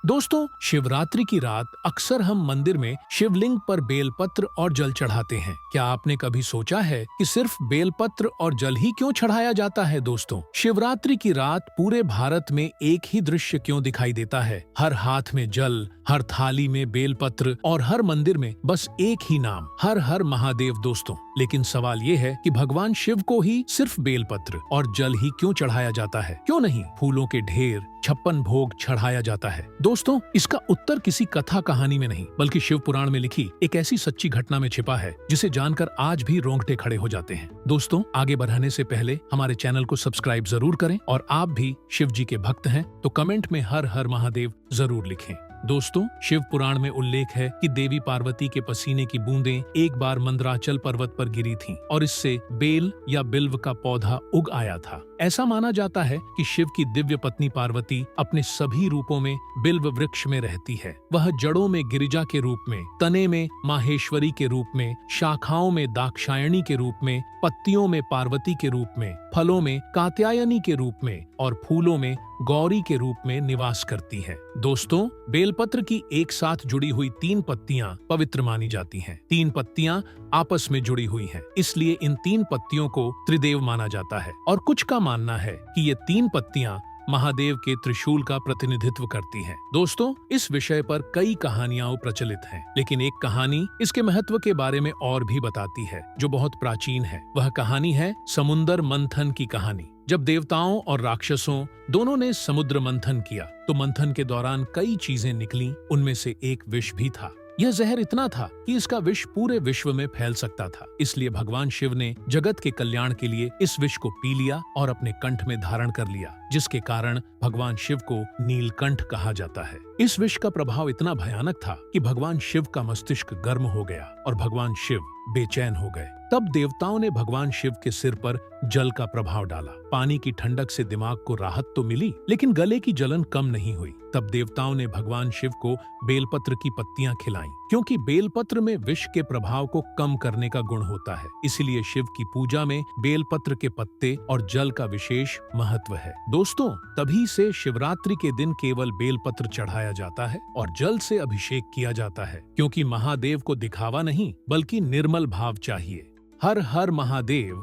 दोस्तों, शिवरात्रि की रात अक्सर हम मंदिर में शिवलिंग पर बेलपत्र और जल चढ़ाते हैं। क्या आपने कभी सोचा है कि सिर्फ बेलपत्र और जल ही क्यों चढ़ाया जाता है? दोस्तों, शिवरात्रि की रात पूरे भारत में एक ही दृश्य क्यों दिखाई देता है? हर हाथ में जल, हर थाली में बेलपत्र और हर मंदिर में बस एक ही नाम, हर हर महादेव। दोस्तों, लेकिन सवाल ये है कि भगवान शिव को ही सिर्फ बेलपत्र और जल ही क्यों चढ़ाया जाता है? क्यों नहीं फूलों के ढेर, 56 भोग चढ़ाया जाता है? दोस्तों, इसका उत्तर किसी कथा कहानी में नहीं, बल्कि शिव पुराण में लिखी एक ऐसी सच्ची घटना में छिपा है जिसे जानकर आज भी रोंगटे खड़े हो जाते हैं। दोस्तों, आगे बढ़ने से पहले हमारे चैनल को सब्सक्राइब जरूर करें और आप भी शिव जी के भक्त हैं तो कमेंट में हर हर महादेव जरूर लिखें। दोस्तों, शिव पुराण में उल्लेख है कि देवी पार्वती के पसीने की बूंदें एक बार मंदराचल पर्वत पर गिरी थीं और इससे बेल या बिल्व का पौधा उग आया था। ऐसा माना जाता है कि शिव की दिव्य पत्नी पार्वती अपने सभी रूपों में बिल्व वृक्ष में रहती है। वह जड़ों में गिरिजा के रूप में, तने में माहेश्वरी के रूप में, शाखाओं में दाक्षायणी के रूप में, पत्तियों में पार्वती के रूप में, फलों में कात्यायनी के रूप में और फूलों में गौरी के रूप में निवास करती है। दोस्तों, बेलपत्र की एक साथ जुड़ी हुई 3 पत्तियां पवित्र मानी जाती हैं। 3 पत्तियां आपस में जुड़ी हुई हैं, इसलिए इन 3 पत्तियों को त्रिदेव माना जाता है और कुछ का मानना है कि ये 3 पत्तियां महादेव के त्रिशूल का प्रतिनिधित्व करती हैं। दोस्तों, इस विषय पर कई कहानियां प्रचलित हैं, लेकिन एक कहानी इसके महत्व के बारे में और भी बताती है जो बहुत प्राचीन है। वह कहानी है समुद्र मंथन की कहानी। जब देवताओं और राक्षसों दोनों ने समुद्र मंथन किया तो मंथन के दौरान कई चीजें निकली, उनमें से एक विष भी था। यह जहर इतना था कि इसका विष पूरे विश्व में फैल सकता था। इसलिए भगवान शिव ने जगत के कल्याण के लिए इस विष को पी लिया और अपने कंठ में धारण कर लिया, जिसके कारण भगवान शिव को नीलकंठ कहा जाता है। इस विष का प्रभाव इतना भयानक था कि भगवान शिव का मस्तिष्क गर्म हो गया और भगवान शिव बेचैन हो गए। तब देवताओं ने भगवान शिव के सिर पर जल का प्रभाव डाला। पानी की ठंडक से दिमाग को राहत तो मिली, लेकिन गले की जलन कम नहीं हुई। तब देवताओं ने भगवान शिव को बेलपत्र की पत्तियां खिलाईं, क्योंकि बेलपत्र में विष के प्रभाव को कम करने का गुण होता है। इसीलिए शिव की पूजा में बेलपत्र के पत्ते और जल का विशेष महत्व है। दोस्तों, तभी से शिवरात्रि के दिन केवल बेलपत्र चढ़ाया जाता है और जल से अभिषेक किया जाता है, क्योंकि महादेव को दिखावा नहीं बल्कि निर्मल भाव चाहिए। हर हर महादेव।